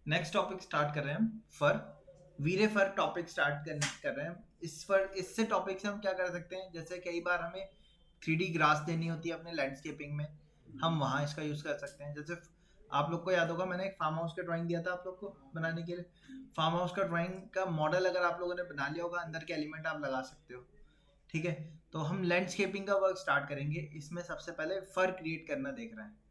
Next topic start कर रहे हैं हम फर वीरे फर टॉपिक स्टार्ट कर रहे हैं। इससे टॉपिक से हम क्या कर सकते हैं, जैसे कई बार हमें 3D ग्रास देनी होती है अपने लैंडस्केपिंग में, हम वहाँ इसका यूज़ कर सकते हैं। जैसे आप लोग को याद होगा, मैंने एक फार्म हाउस का ड्राइंग दिया था आप लोग को बनाने के लिए। फार्म हाउस का ड्राइंग का मॉडल अगर आप लोगों ने बना लिया होगा, अंदर के एलिमेंट आप लगा सकते हो। ठीक है, तो हम लैंडस्केपिंग का वर्क स्टार्ट करेंगे। इसमें सबसे पहले फर क्रिएट करना देख रहे हैं।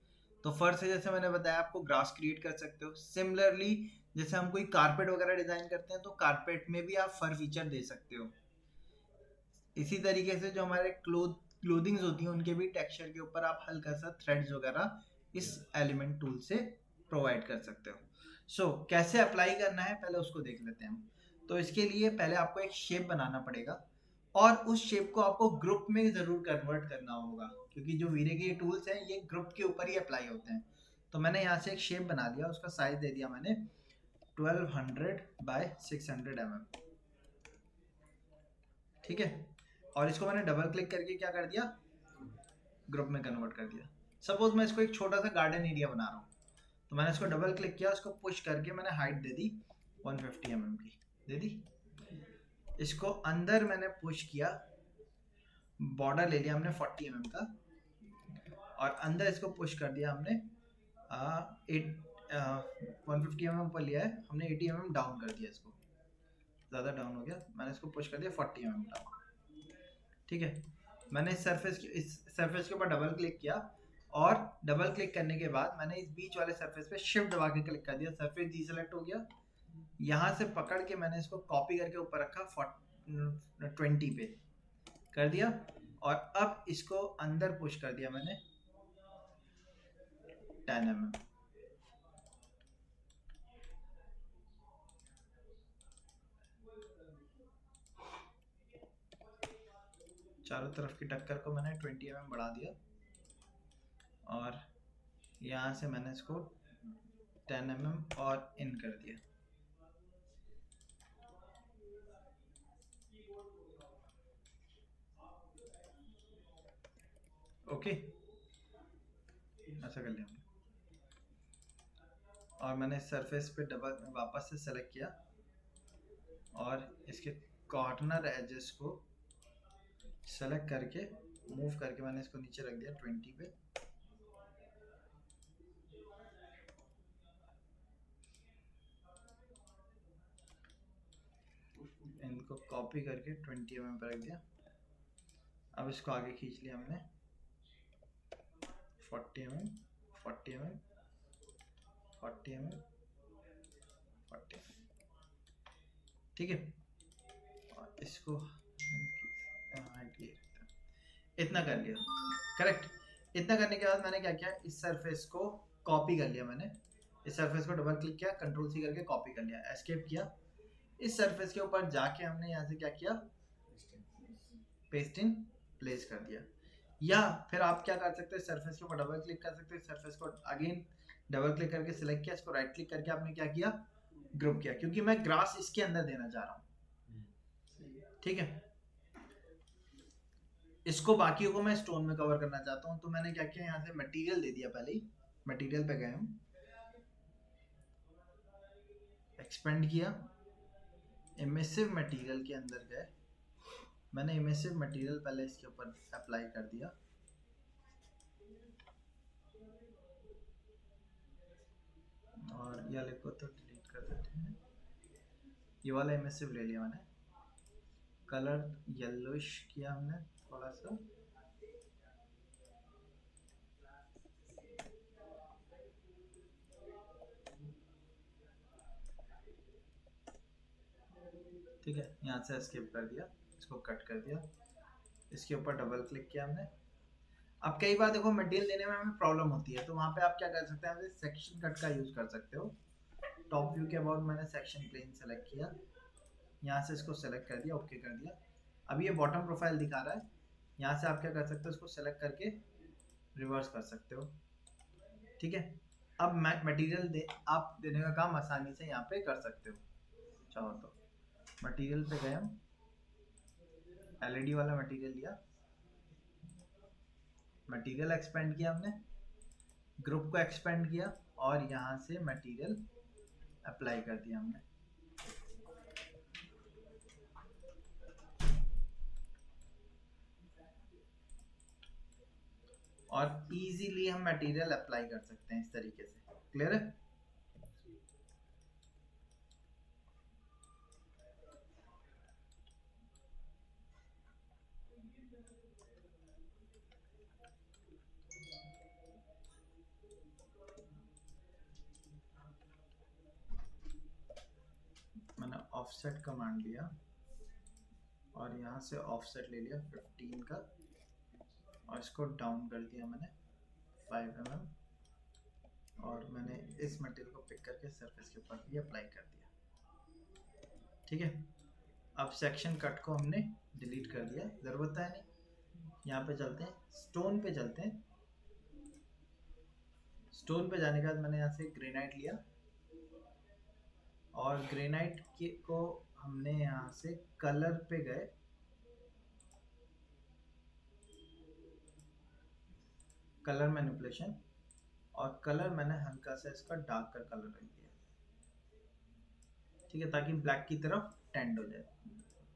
तो फर से जैसे मैंने बताया आपको ग्रास क्रिएट कर सकते हो। सिमिलरली जैसे हम कोई कारपेट वगैरह डिजाइन करते हैं तो कारपेट में भी आप फर फीचर दे सकते हो। इसी तरीके से जो हमारे क्लोथिंग्स होती हैं उनके भी टेक्सचर के ऊपर आप हल्का सा थ्रेड्स वगैरह इस एलिमेंट टूल से प्रोवाइड कर सकते हो। सो कैसे अप्लाई करना है पहले उसको देख लेते हैं हम। तो इसके लिए पहले आपको एक शेप बनाना पड़ेगा और उस शेप को आपको ग्रुप में ज़रूर कन्वर्ट करना होगा, क्योंकि जो वीरे के टूल्स हैं ये ग्रुप के ऊपर ही अप्लाई होते हैं। तो मैंने यहाँ से एक शेप बना लिया, उसका साइज दे दिया मैंने 1200 बाय 600 mm। ठीक है, और इसको मैंने डबल क्लिक करके क्या कर दिया, ग्रुप में कन्वर्ट कर दिया। सपोज मैं इसको एक छोटा सा गार्डन एरिया बना रहा हूँ, तो मैंने इसको डबल क्लिक किया, उसको पुश करके मैंने हाइट दे दी 150 mm की, दे दी। इसको अंदर मैंने पुश किया, बॉर्डर ले लिया हमने 40 mm का, और अंदर इसको पुश कर दिया हमने 150 mm ऊपर लिया है हमने, 80 mm डाउन कर दिया, इसको ज़्यादा डाउन हो गया, मैंने इसको पुश कर दिया 40 mm डाउन। ठीक है, मैंने इस सरफेस के ऊपर डबल क्लिक किया, और डबल क्लिक करने के बाद मैंने इस बीच वाले सरफेस पे शिफ्ट दबा के क्लिक कर दिया, सरफेस डीसेलेक्ट हो गया। यहाँ से पकड़ के मैंने इसको कॉपी करके ऊपर रखा 20 पे कर दिया, और अब इसको अंदर पुश कर दिया मैंने 10 mm। चारों तरफ की टक्कर को मैंने 20 mm बढ़ा दिया, और यहाँ से मैंने इसको 10 mm और इन कर दिया। ओके, ऐसा कर लिया हमने, और मैंने सरफेस पे डबल वापस से सेलेक्ट किया, और इसके कॉर्नर एजेस को सेलेक्ट करके मूव करके मैंने इसको नीचे रख दिया 20 पे। इनको कॉपी करके 20 mm पे रख दिया। अब इसको आगे खींच लिया हमने 40 mm 40 mm 40 mm 40 mm। ठीक है, और इसको इतना कर लिया, करेक्ट। इतना करने के बाद मैंने क्या किया, इस सरफेस को कॉपी कर लिया मैंने, इस सरफेस को डबल क्लिक किया, कंट्रोल सी करके कॉपी कर लिया, एस्केप किया। इस सरफेस के ऊपर जाके हमने यहाँ से क्या किया, पेस्ट इन प्लेस कर दिया। या फिर आप क्या कर सकते हैं, सरफेस के ऊपर डबल क्लिक कर सकते हैं, सरफेस को अगेन डबल क्लिक करके सिलेक्ट किया, इसको राइट क्लिक करके आपने क्या किया, ग्रुप किया, क्योंकि मैं ग्रास इसके अंदर देना चाह रहा हूँ। ठीक है, इसको बाकियों को मैं स्टोन में कवर करना चाहता हूँ, तो मैंने क्या किया, यहाँ से मटेरियल दे दिया, पहले ही मटेरियल पे गए हम, एक्सपेंड किया, इमिसिव मटेरियल के अंदर गए, मैंने इमिसिव मटेरियल पहले इसके ऊपर अप्लाई कर दिया, और ये वाले को तो डिलीट कर देते हैं। ये वाला इमिसिव ले लिया मैंने, कलर येलोइश किया हमने थोड़ा सा, ठीक है, यहाँ से एस्केप कर दिया, इसको कट कर दिया, इसके ऊपर डबल क्लिक किया हमने। अब कई बार देखो मटेरियल देने में हमें प्रॉब्लम होती है, तो वहाँ पे आप क्या कर सकते हैं, सेक्शन कट का यूज़ कर सकते हो। टॉप व्यू के अबाउट मैंने सेक्शन प्लेन सेलेक्ट किया, यहाँ से इसको सेलेक्ट कर दिया, ओके कर दिया। अब ये बॉटम प्रोफाइल दिखा रहा है, यहाँ से आप क्या कर सकते हो, इसको सेलेक्ट करके रिवर्स कर सकते हो। ठीक है, अब मटेरियल आप देने का काम आसानी से यहाँ पे कर सकते हो चाहो तो। मटेरियल पे गए हम, एलईडी वाला मटेरियल लिया, मटेरियल एक्सपेंड किया हमने, ग्रुप को एक्सपेंड किया, और यहाँ से मटेरियल अप्लाई कर दिया हमने। और इजीली हम मटेरियल अप्लाई कर सकते हैं इस तरीके से। क्लियर है? मैंने ऑफसेट कमांड लिया और यहाँ से ऑफसेट ले लिया 15 का और इसको डाउन कर दिया मैंने 5 mm और मैंने इस मटेरियल को पिक करके सरफेस के ऊपर भी अप्लाई कर दिया। ठीक है, अब सेक्शन कट को हमने डिलीट कर दिया, ज़रूरत है नहीं। यहाँ पे चलते हैं, स्टोन पे चलते हैं। स्टोन पे जाने के बाद मैंने यहाँ से ग्रेनाइट लिया और ग्रेनाइट को हमने यहाँ से कलर पे गए, कलर मैनिपुलेशन, और कलर मैंने हल्का सा इसका डार्क कर कलर रख दिया। ठीक है, ताकि ब्लैक की तरफ टेंड हो जाए,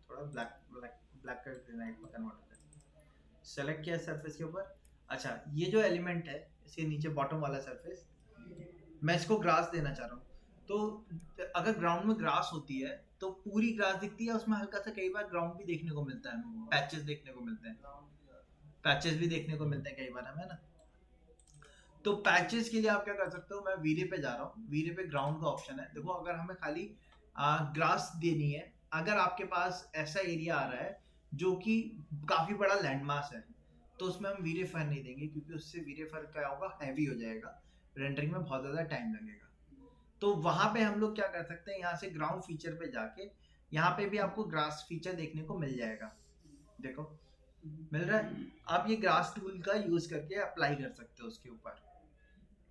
थोड़ा ब्लैक ब्लैक ब्लैक का ग्रेनाइट में कन्वर्ट हो जाए। सेलेक्ट किया सरफेस के ऊपर। अच्छा, ये जो एलिमेंट है इसके नीचे बॉटम वाला सरफेस, मैं इसको ग्रास देना चाह रहा हूँ। तो अगर ग्राउंड में ग्रास होती है तो पूरी ग्रास दिखती है, उसमें हल्का सा कई बार ग्राउंड भी देखने को मिलता है, पैचेस देखने को मिलते हैं, पैचेस भी देखने को मिलते हैं कई बार हमें ना। तो पैचेस के लिए आप क्या कर सकते हो, मैं वीरे पे जा रहा हूँ, वीरे पे ग्राउंड का ऑप्शन है। देखो, अगर हमें खाली ग्रास देनी है, अगर आपके पास ऐसा एरिया आ रहा है जो कि काफी बड़ा लैंडमास है, तो उसमें हम वीरे फर नहीं देंगे, क्योंकि उससे वीरे फर क्या होगा, हैवी हो जाएगा, रेंडरिंग में बहुत ज्यादा टाइम लगेगा। तो वहां पे हम लोग क्या कर सकते हैं, यहाँ से ग्राउंड फीचर पे जाके यहाँ पे भी आपको ग्रास फीचर देखने को मिल जाएगा। देखो, मिल रहा है। आप ये ग्रास टूल का यूज करके अप्लाई कर सकते हो उसके ऊपर।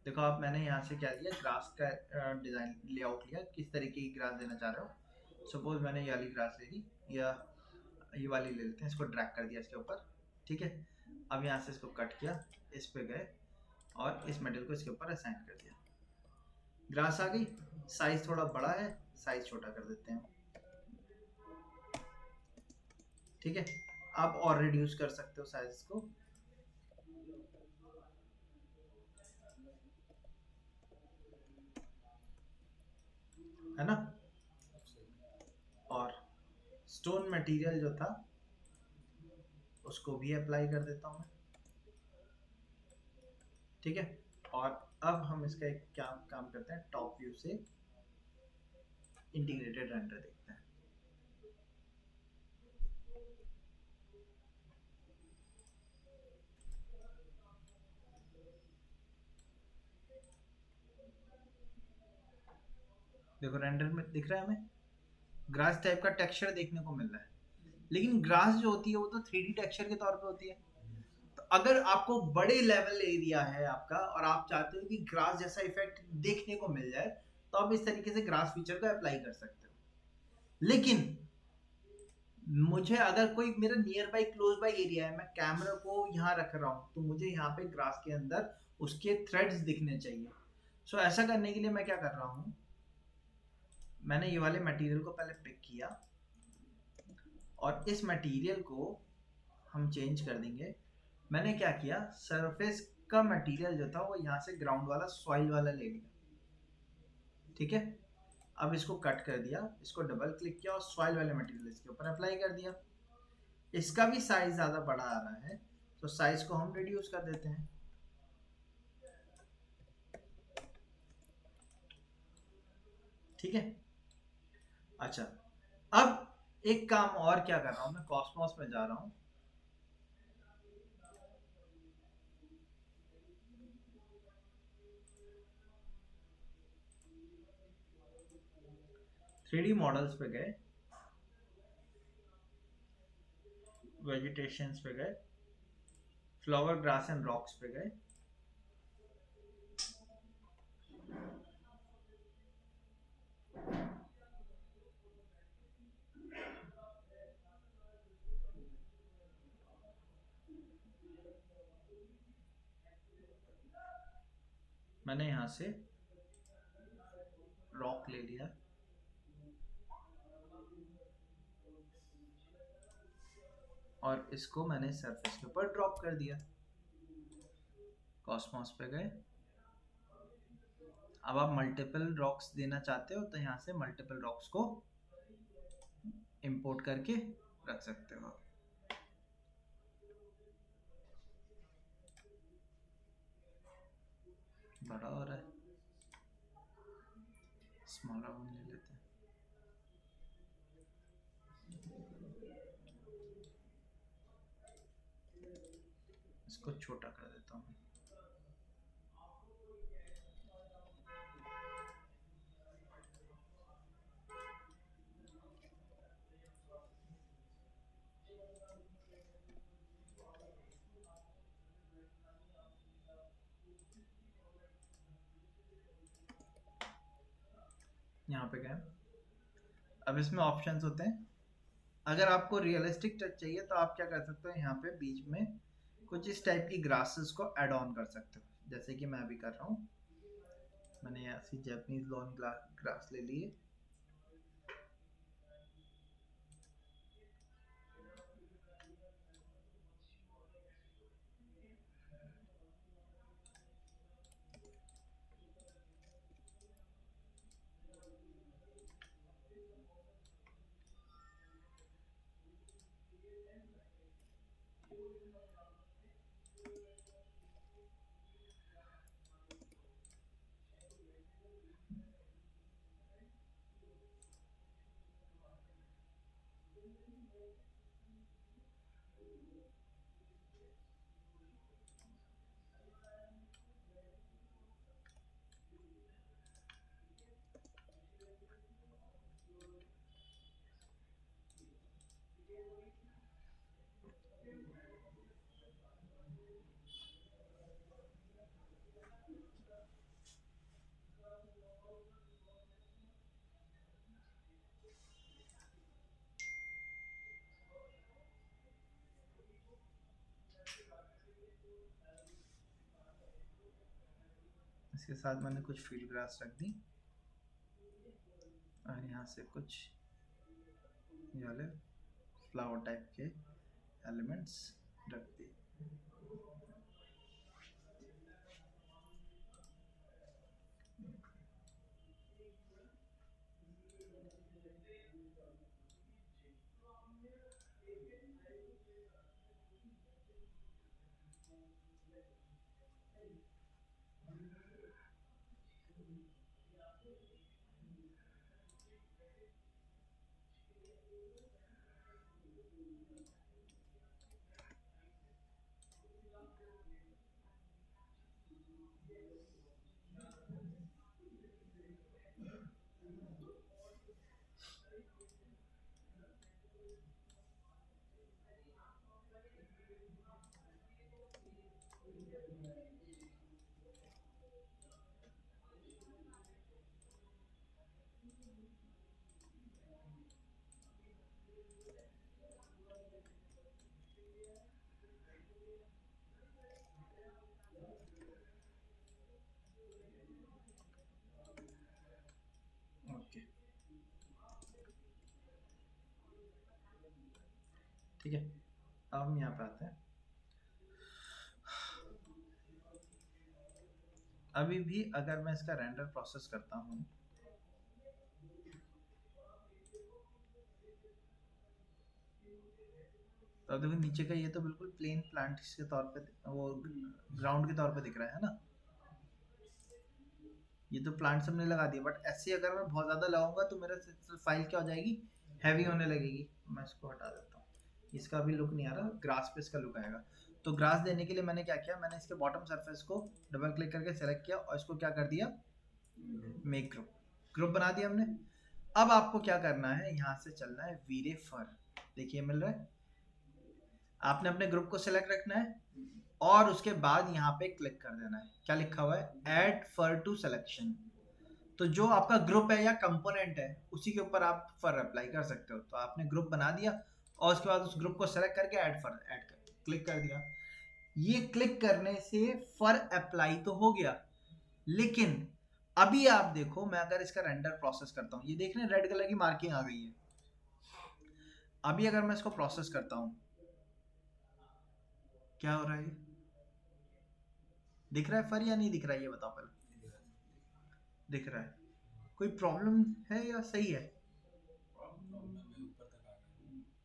देखो, आप मैंने यहाँ से क्या लिया, ग्रास का डिजाइन लेआउट लिया, किस तरीके की ग्रास देना चाह रहे हो। सपोज मैंने ये वाली ग्रास ले ली, या ये वाली ले लेते हैं, इसको ड्रैग कर दिया इसके ऊपर। ठीक है, अब यहाँ से इसको कट किया, इस पे गए और इस मटेरियल को इसके ऊपर असाइन कर दिया। ग्रास आ गई, साइज थोड़ा बड़ा है, साइज छोटा कर देते हैं। ठीक है, आप और रिड्यूस कर सकते हो साइज को। है ना। और स्टोन मटेरियल जो था उसको भी अप्लाई कर देता हूँ मैं। ठीक है, और अब हम इसका एक क्या काम करते हैं, टॉप व्यू से इंटीग्रेटेड रेंडर देखते हैं। देखो, रेंडर में दिख रहा है हमें ग्रास टाइप का टेक्सचर देखने को मिल रहा है, लेकिन ग्रास जो होती है वो तो 3D टेक्सचर के तौर पे होती है। तो अगर आपको बड़े लेवल एरिया है आपका और आप चाहते हो कि ग्रास जैसा इफेक्ट देखने को मिल जाए, तो आप इस तरीके से ग्रास फीचर को अप्लाई कर सकते हो। लेकिन मुझे अगर कोई मेरा near by close by area है, मैं कैमरा को यहाँ रख रहा हूँ, तो मुझे यहाँ पे ग्रास के अंदर उसके थ्रेड्स दिखने चाहिए। सो ऐसा करने के लिए मैं क्या कर रहा हूँ, मैंने ये वाले मटेरियल को पहले पिक किया और इस मटेरियल को हम चेंज कर देंगे। मैंने क्या किया, सरफेस का मटेरियल जो था वो यहाँ से ग्राउंड वाला सॉइल वाला ले लिया। ठीक है, अब इसको कट कर दिया, इसको डबल क्लिक किया और सॉइल वाले मटेरियल इसके ऊपर अप्लाई कर दिया। इसका भी साइज ज़्यादा बड़ा आ रहा है, तो साइज को हम रिड्यूस कर देते हैं। ठीक है, अच्छा, अब एक काम और क्या कर रहा हूँ मैं, कॉस्मोस में जा रहा हूँ। थ्री मॉडल्स पे गए, वेजिटेशंस पे गए, फ्लावर, ग्रास एंड रॉक्स पे गए। मैंने यहाँ से रॉक ले लिया और इसको मैंने सरफेस के ऊपर ड्रॉप कर दिया। कॉस्मोस पे गए। अब आप मल्टीपल रॉक्स देना चाहते हो तो यहाँ से मल्टीपल रॉक्स को इंपोर्ट करके रख सकते हो। बड़ा हो रहा है, स्मॉलर वन ले लेते हैं। इसको छोटा कर देता हूँ। यहाँ पे गए। अब इसमें ऑप्शंस होते हैं। अगर आपको रियलिस्टिक टच चाहिए तो आप क्या कर सकते हो, यहाँ पे बीच में कुछ इस टाइप की ग्रासेस को ऐड ऑन कर सकते हो, जैसे कि मैं अभी कर रहा हूँ। मैंने ऐसी जैपनीज लॉन ग्रास ले ली है। इसके साथ मैंने कुछ फील्ड ग्रास रख दी और यहाँ से कुछ ये वाले फ्लावर टाइप के एलिमेंट्स रख दिए। ठीक है, अब हम यहाँ पे आते हैं। अभी भी अगर मैं इसका रेंडर प्रोसेस करता हूँ तो अब देखो नीचे का ये तो बिल्कुल प्लेन प्लांट के तौर पे, वो ग्राउंड के तौर पे दिख रहा है ना। ये तो प्लांट सबने लगा दिया, बट ऐसे अगर मैं बहुत ज़्यादा लगाऊंगा तो मेरा फाइल क्या हो जाएगी, हैवी होने लगेगी। मैं इसको हटा देता हूँ, इसका भी लुक नहीं आ रहा, ग्रास पे इसका लुक आएगा। तो ग्रास देने के लिए मैंने क्या किया, मैंने इसके बॉटम सरफेस को डबल क्लिक करके सेलेक्ट किया और इसको क्या कर दिया, मेक ग्रुप। ग्रुप बना दिया हमने। अब आपको क्या करना है, यहाँ से चलना है वीरे फर, देखिए मिल रहा है। आपने अपने ग्रुप को सिलेक्ट रखना है और उसके बाद यहाँ पे क्लिक कर देना है। क्या लिखा हुआ है, ऐड फर टू सिलेक्शन। तो जो आपका ग्रुप है या कंपोनेंट है उसी के ऊपर आप फर अप्लाई कर सकते हो। तो आपने ग्रुप बना दिया और उसके बाद उस ग्रुप को सेलेक्ट करके ऐड फर क्लिक कर दिया। ये क्लिक करने से फर अप्लाई तो हो गया, लेकिन अभी आप देखो, मैं अगर इसका रेंडर प्रोसेस करता हूँ, ये देख रहे हैं रेड कलर की मार्किंग आ गई है। अभी अगर मैं इसको प्रोसेस करता हूँ, क्या हो रहा है? दिख रहा है फर या नहीं दिख रहा है, ये बताओ पहले। दिख रहा है। कोई प्रॉब्लम है या सही है?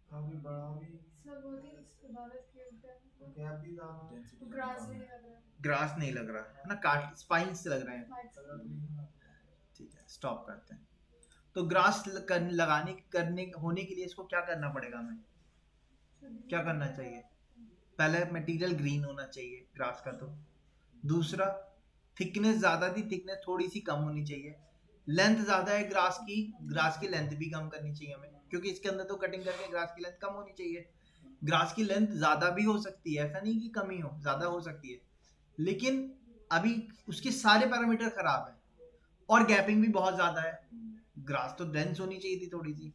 काफी बड़ा भी सब होती है, इसके भारत के ऊपर गैप भी ज्यादा, ग्रास भी नहीं लग रहा है। ग्रास नहीं लग रहा है ना, काट स्पाइन्स लग रहे हैं। ठीक है, स्टॉप करते हैं। तो ग्रास लगाने करने होने के लिए इसको क्या करना पड़ेगा हमें? क्या करना चाहिए? पहले मटेरियल ग्रीन होना चाहिए ग्रास का। तो दूसरा, थिकनेस ज्यादा थी, थिकनेस थोड़ी सी कम होनी चाहिए। लेंथ ज्यादा है ग्रास की लेंथ भी कम करनी चाहिए हमें, क्योंकि इसके अंदर तो कटिंग करके ग्रास की लेंथ कम होनी चाहिए। ग्रास की लेंथ ज्यादा भी हो सकती है, ऐसा नहीं कि कम ही हो, ज्यादा हो सकती है, लेकिन अभी उसके सारे पैरामीटर खराब है और गैपिंग भी बहुत ज्यादा है। ग्रास तो डेंस होनी चाहिए थी थोड़ी सी।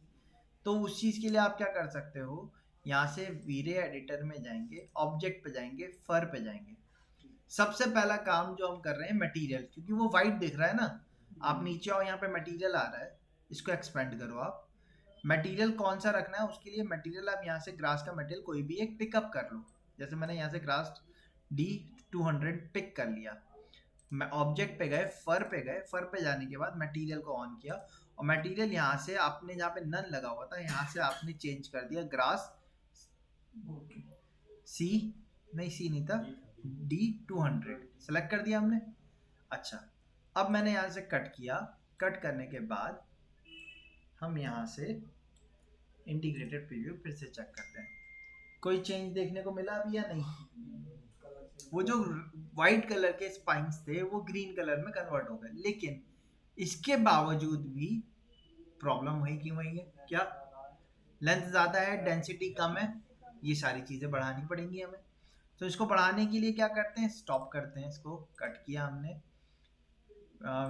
तो उस चीज के लिए आप क्या कर सकते हो, यहाँ से वीरे एडिटर में जाएंगे, ऑब्जेक्ट पे जाएंगे, फर पे जाएंगे। सबसे पहला काम जो हम कर रहे हैं मटेरियल, क्योंकि वो वाइट दिख रहा है ना, आप नीचे आओ, यहाँ पे मटेरियल आ रहा है, इसको एक्सपेंड करो आप। मटेरियल कौन सा रखना है उसके लिए, मटेरियल आप यहाँ से ग्रास का मटेरियल कोई भी एक पिकअप कर लो। जैसे मैंने यहाँ से ग्रास D200 पिक कर लिया। मैं ऑब्जेक्ट पे गए, फर पे गए, फर पे जाने के बाद मटेरियल को ऑन किया, और मटेरियल यहाँ से आपने जहाँ पे नन लगा हुआ था, यहाँ से आपने चेंज कर दिया ग्रास सी, नहीं सी नहीं था, D200 सेलेक्ट कर दिया हमने। अच्छा, अब मैंने यहाँ से कट किया। कट करने के बाद हम यहाँ से इंटीग्रेटेड प्रीव्यू फिर से चेक करते हैं, कोई चेंज देखने को मिला अभी या नहीं? वो जो व्हाइट कलर के स्पाइन्स थे वो ग्रीन कलर में कन्वर्ट हो गए, लेकिन इसके बावजूद भी प्रॉब्लम वही की वही है। क्या? लेंथ ज़्यादा है, डेंसिटी कम है, ये सारी चीज़ें बढ़ानी पड़ेंगी हमें। तो इसको बढ़ाने के लिए क्या करते हैं, स्टॉप करते हैं, इसको कट किया हमने,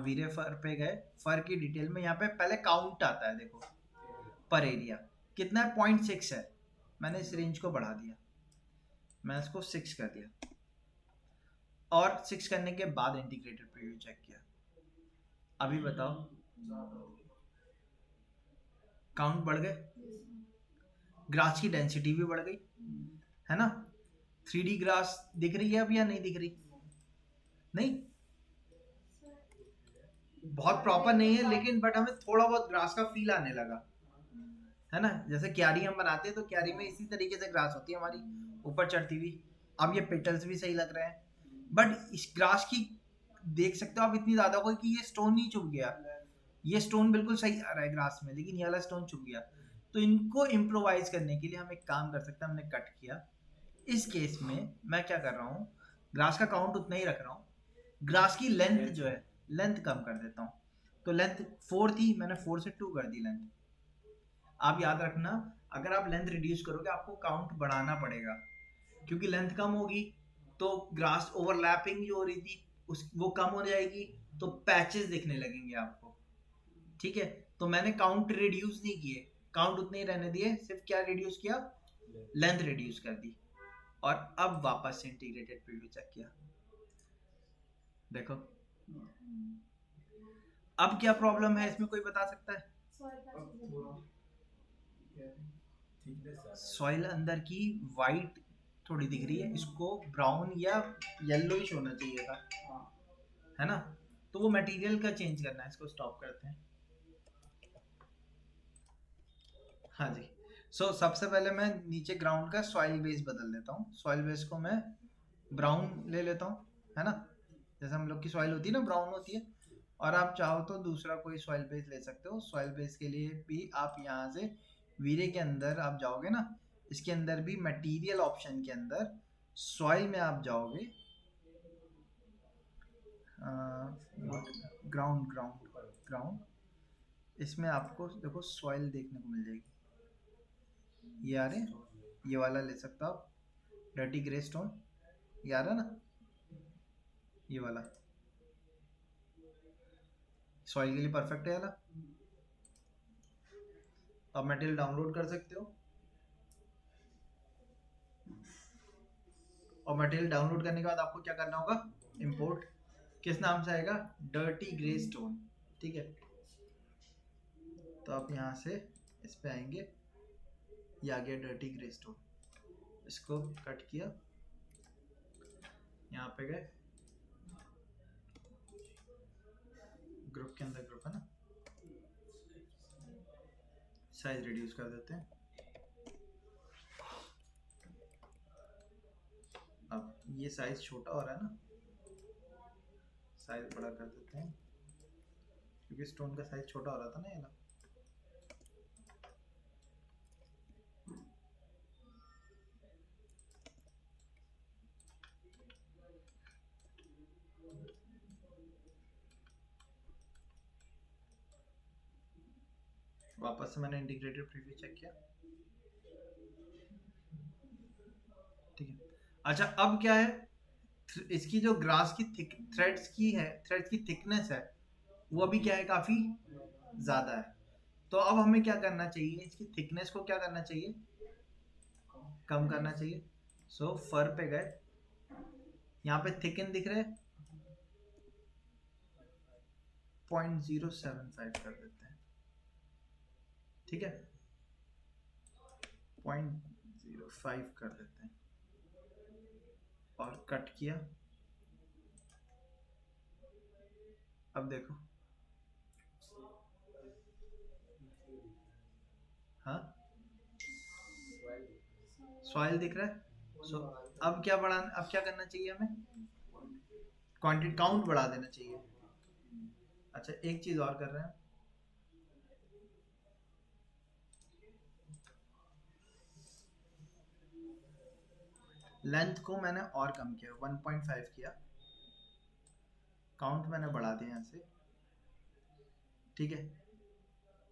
वीरे फर पे गए, फर की डिटेल में यहाँ पे पहले काउंट आता है, देखो पर एरिया कितना है, 0.6 है। मैंने इस रेंज को बढ़ा दिया, मैं इसको 6 कर दिया, और 6 करने के बाद इंटीग्रेटेड प्रीव्यू चेक किया। अभी बताओ, काउंट बढ़ गए, ग्रास की डेंसिटी भी बढ़ गई, है ना? 3D ग्रास दिख रही है अब या नहीं दिख रही? नहीं, बहुत प्रॉपर नहीं है, लेकिन बट हमें थोड़ा बहुत ग्रास का फील आने लगा, है ना? जैसे क्यारी हम बनाते हैं तो क्यारी में इसी तरीके से ग्रास होती है हमारी, ऊपर चढ़ती हुई। अब ये पेटल्स भी सही लग रहे हैं, बट इस ग्रास की देख सकते हो आप इतनी ज्यादा कोई कि ये स्टोन नहीं चुभ गया। ये स्टोन बिल्कुल सही आ रहा है ग्रास में, लेकिन ये वाला स्टोन चुभ गया। तो इनको इम्प्रोवाइज करने के लिए हम एक काम कर सकते हैं, हमने कट किया। इस केस में मैं क्या कर रहा हूँ, ग्रास का काउंट उतना ही रख रहा हूँ, ग्रास की लेंथ जो है, लेंथ कम कर देता हूँ। तो लेंथ 4 थी, मैंने 4 से 2 कर दी लेंथ। आप याद रखना, अगर आप लेंथ रिड्यूस करोगे आपको काउंट बढ़ाना पड़ेगा, क्योंकि लेंथ कम होगी तो ग्रास ओवरलैपिंग जो हो रही थी उस वो कम हो जाएगी, तो पैचेस दिखने लगेंगे आपको। ठीक है, तो मैंने काउंट रिड्यूस नहीं किए, काउंट उतने ही रहने दिए, सिर्फ क्या रिड्यूस किया, लेंथ रिड्यूस कर दी। और अब वापस से इंटीग्रेटेड प्रीव्यू चेक किया, देखो अब क्या प्रॉब्लम है इसमें, कोई बता सकता है? सॉइल अंदर की वाइट थोड़ी दिख रही है, इसको ब्राउन या येलोइश होना चाहिए था, है ना? तो वो मटेरियल का चेंज करना है, इसको स्टॉप करते हैं। हाँ जी। सबसे पहले मैं नीचे ग्राउंड का सॉइल बेस बदल देता हूँ, सॉइल बेस को मैं ब्राउन ले लेता हूँ, है ना? जैसे हम लोग की सॉइल होती है ना, ब्राउन होती है। और आप चाहो तो दूसरा कोई सॉइल बेस ले सकते हो। सॉइल बेस के लिए भी आप यहाँ से वीरे के अंदर आप जाओगे ना, इसके अंदर भी मटेरियल ऑप्शन के अंदर सॉइल में आप जाओगे, ग्राउंड ग्राउंड ग्राउंड, इसमें आपको देखो सॉइल देखने को मिल जाएगी, ये आ रहे हैं, ये वाला ले सकते हो आप, डर्टी ग्रे स्टोन, ये आ रहा ना, ये वाला सॉइल के लिए परफेक्ट है वाला। आप मटेरियल डाउनलोड कर सकते हो, और मटेरियल डाउनलोड करने के बाद आपको क्या करना होगा, इंपोर्ट किस नाम से आएगा? Dirty grey stone. ठीक है, तो आप यहाँ से इस पे आएंगे, ये आ गया डर्टी ग्रे स्टोन। इसको कट किया, यहाँ पे गए, ग्रुप के अंदर ग्रुप है ना, साइज रिड्यूस कर देते हैं। अब ये साइज छोटा हो रहा है ना, साइज बड़ा कर देते हैं, क्योंकि स्टोन का साइज छोटा हो रहा था ना ये ना। वापस से मैंने इंटीग्रेटेड प्रीव्यू चेक किया। ठीक है, अच्छा अब क्या है, इसकी जो ग्रास की थ्रेड्स की थिकनेस है वो अभी क्या है, काफी ज्यादा है। तो अब हमें क्या करना चाहिए, इसकी थिकनेस को क्या करना चाहिए, कम करना चाहिए। सो फर पे गए, यहाँ पे थिकन दिख रहे हैं, 0.075 कर देते हैं। ठीक है, 0.05 कर देते हैं और कट किया। अब देखो, हाँ सॉइल दिख रहा है। सो अब क्या करना चाहिए हमें, क्वांटिटी काउंट बढ़ा देना चाहिए। अच्छा एक चीज और कर रहे हैं, लेंथ को मैंने और कम किया, 1.5 किया, काउंट मैंने बढ़ा दिया यहाँ से। ठीक है,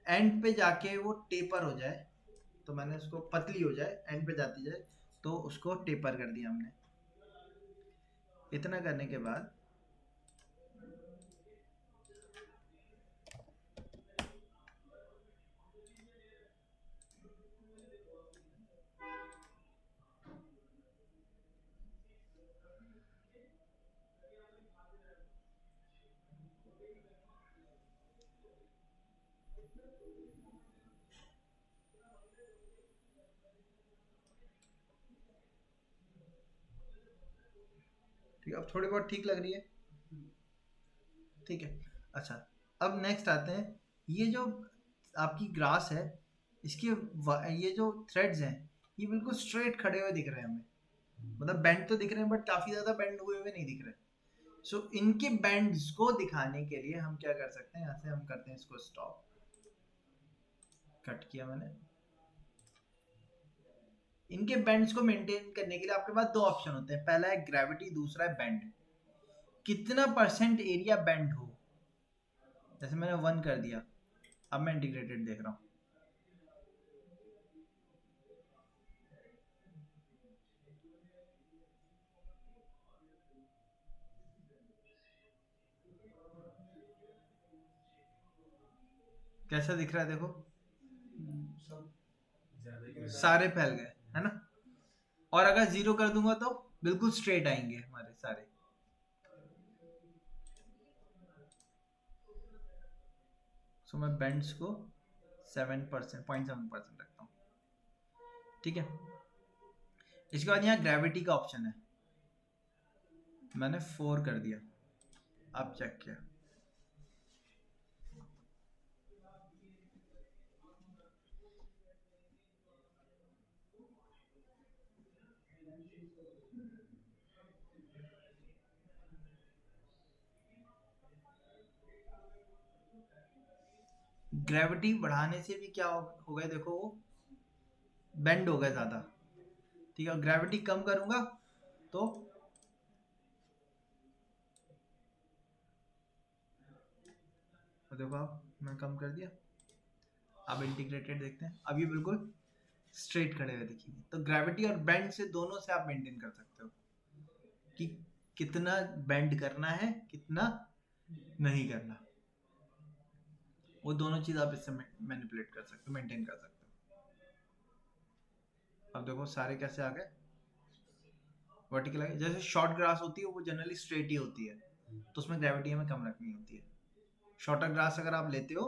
एंड पे जाके वो टेपर हो जाए, तो मैंने उसको पतली हो जाए, एंड पे जाती जाए, तो उसको टेपर कर दिया हमने। इतना करने के बाद ठीक है, अब थोड़ी बहुत ठीक लग रही है। ठीक है, अच्छा अब नेक्स्ट आते हैं, ये जो आपकी ग्रास है, इसके ये जो थ्रेड्स हैं ये बिल्कुल स्ट्रेट खड़े हुए दिख रहे हैं हमें, मतलब बेंड तो दिख रहे हैं बट काफी ज्यादा बेंड हुए हुए नहीं दिख रहे। सो इनके बेंड्स को दिखाने के लिए हम क्या कर सकते हैं, यहाँ से हम करते हैं इसको स्टॉप, कट किया मैंने। इनके बेंड्स को मेंटेन करने के लिए आपके पास दो ऑप्शन होते हैं, पहला है ग्रेविटी, दूसरा है बेंड। कितना परसेंट एरिया बेंड हो, जैसे मैंने 1 कर दिया, अब मैं इंटीग्रेटेड देख रहा हूँ। कैसा दिख रहा है देखो, सारे फैल गए है ना। और अगर 0 कर दूंगा तो बिल्कुल स्ट्रेट आएंगे हमारे सारे। सो मैं बेंड्स को 7%, 0.7% रखता हूँ। ठीक है, इसके बाद यहाँ ग्रेविटी का ऑप्शन है, मैंने 4 कर दिया, आप चेक किया। ग्रेविटी बढ़ाने से भी क्या हो गया देखो, वो बेंड हो गया ज्यादा। ठीक है, ग्रेविटी कम करूंगा तो देखो, आप मैं कम कर दिया, अब इंटीग्रेटेड देखते हैं, अब ये बिल्कुल स्ट्रेट खड़े हुए दिखेंगे। तो ग्रेविटी और बेंड से दोनों से आप मेंटेन कर सकते हो कि कितना बेंड करना है, कितना नहीं करना, वो दोनों चीज आप इससे मैनिपुलेट कर सकते हो, मेंटेन कर सकते हो। अब देखो सारे कैसे आ गए, वर्टिकल आ गए। जैसे शॉर्ट ग्रास होती है वो जनरली स्ट्रेट ही होती है, तो उसमें ग्रेविटी हमें कम रखनी होती है। शॉर्टर ग्रास अगर आप लेते हो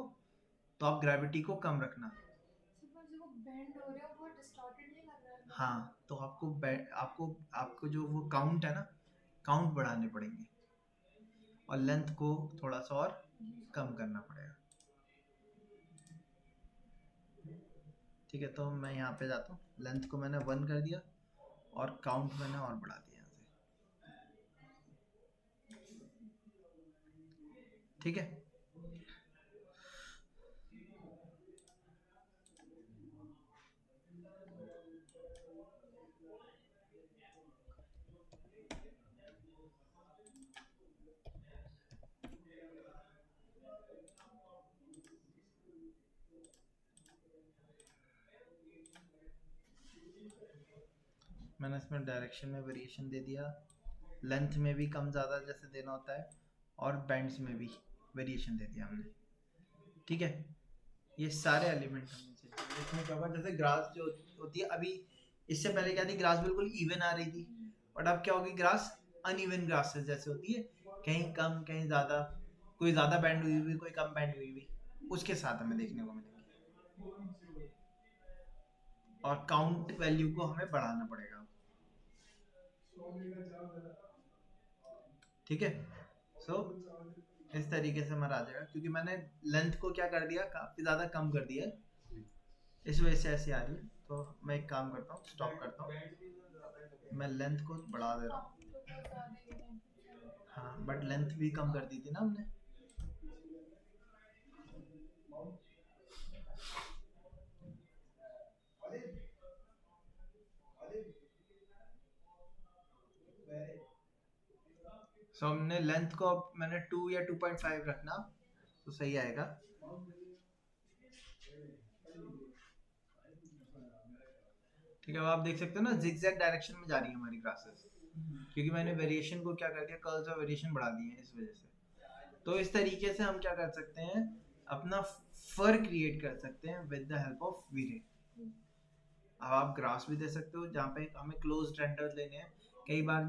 तो आप ग्रेविटी को कम रखना। हाँ, तो आपको आपको जो वो काउंट है ना, काउंट बढ़ाने पड़ेंगे और लेंथ को थोड़ा सा और कम करना पड़ेगा। ठीक है, तो मैं यहाँ पे जाता हूँ, लेंथ को मैंने 1 कर दिया और काउंट मैंने और बढ़ा दिया यहाँ से। ठीक है, मैंने इसमें डायरेक्शन में वेरिएशन दे दिया, लेंथ में भी कम ज़्यादा जैसे देना होता है, और बैंड्स में भी वेरिएशन दे दिया हमने। ठीक है, ये सारे एलिमेंट हमने चाहिए। इसमें क्या होगा, जैसे ग्रास जो होती है अभी, इससे पहले क्या थी, ग्रास बिल्कुल इवन आ रही थी, बट अब क्या होगी, ग्रास अनइवन ग्रासेस जैसे होती है, कहीं कम कहीं ज़्यादा, कोई ज़्यादा बैंड हुई हुई, कोई कम बैंड हुई हुई, उसके साथ हमें देखने को मिलेंगे। और काउंट वैल्यू को हमें बढ़ाना पड़ेगा। ठीक है, सो इस तरीके से हमारा आ जाएगा, क्योंकि मैंने लेंथ को क्या कर दिया, काफ़ी ज़्यादा कम कर दिया है, इस वजह से ऐसे आ रही है। तो मैं एक काम करता हूँ, स्टॉप करता हूँ, मैं लेंथ को बढ़ा दे रहा हूँ। हाँ, बट लेंथ भी कम कर दी थी ना हमने। सो हमने लेंथ को अब मैंने 2 या 2.5 रखना तो सही आएगा। ठीक है, अब आप देख सकते हो ना, जिगजैग डायरेक्शन में जा रही है हमारी ग्रासेस, क्योंकि मैंने वेरिएशन को क्या कर दिया, कर्ल्स और वेरिएशन बढ़ा दिए हैं इस वजह से। तो इस तरीके से हम क्या कर सकते हैं, अपना फर क्रिएट कर सकते हैं विद द हेल्प ऑफ वीरे। अब आप ग्रास भी दे सकते हो जहाँ पे हमें क्लोज रेंडर लेने हैं। कई बार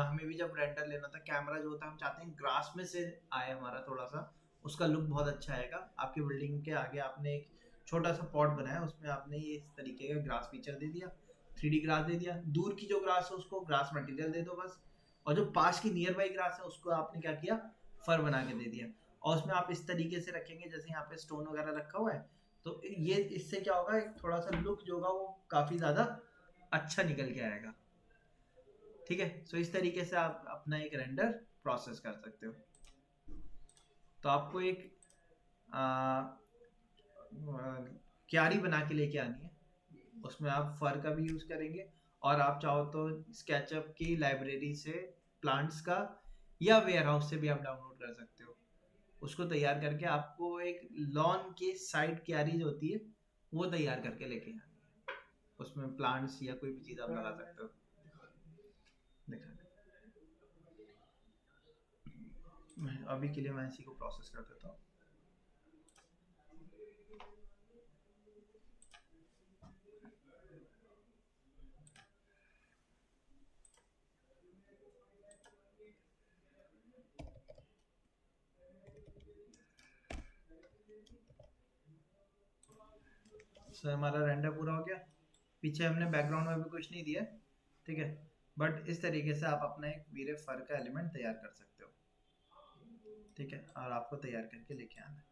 हमें भी जब रेंडर लेना था, कैमरा जो होता है हम चाहते हैं ग्रास में से आए हमारा, थोड़ा सा उसका लुक बहुत अच्छा आएगा। आपकी बिल्डिंग के आगे आपने एक छोटा सा पॉट बनाया, उसमें आपने ये इस तरीके का ग्रास फीचर दे दिया, 3D ग्रास दे दिया। दूर की जो ग्रास है उसको ग्रास मटेरियल दे दो बस, और जो पास की नियर बाई ग्रास है उसको आपने क्या किया, फर बना के दे दिया। और उसमें आप इस तरीके से रखेंगे जैसे यहाँ पे स्टोन वगैरह रखा हुआ है, तो ये इससे क्या होगा, एक थोड़ा सा लुक जो होगा वो काफ़ी ज़्यादा अच्छा निकल के आएगा। ठीक है, सो इस तरीके से आप अपना एक रेंडर प्रोसेस कर सकते हो। तो आपको एक क्यारी बना के लेके आनी है, उसमें आप फर का भी यूज़ करेंगे, और आप चाहो तो स्केचअप की लाइब्रेरी से प्लांट्स का या वेयर हाउस से भी आप डाउनलोड कर सकते हो। उसको तैयार करके आपको एक लॉन के साइड क्यारी जो होती है वो तैयार करके लेके आनी है, उसमें प्लांट्स या कोई भी चीज़ आप लगा सकते हो। देखा, अभी के लिए मैं इसी को प्रोसेस कर देता हूँ। सो हमारा रेंडर पूरा हो गया, पीछे हमने बैकग्राउंड में भी कुछ नहीं दिया। ठीक है, बट इस तरीके से आप अपना एक वीरे फर का एलिमेंट तैयार कर सकते हो। ठीक है, और आपको तैयार करके लेके आना है।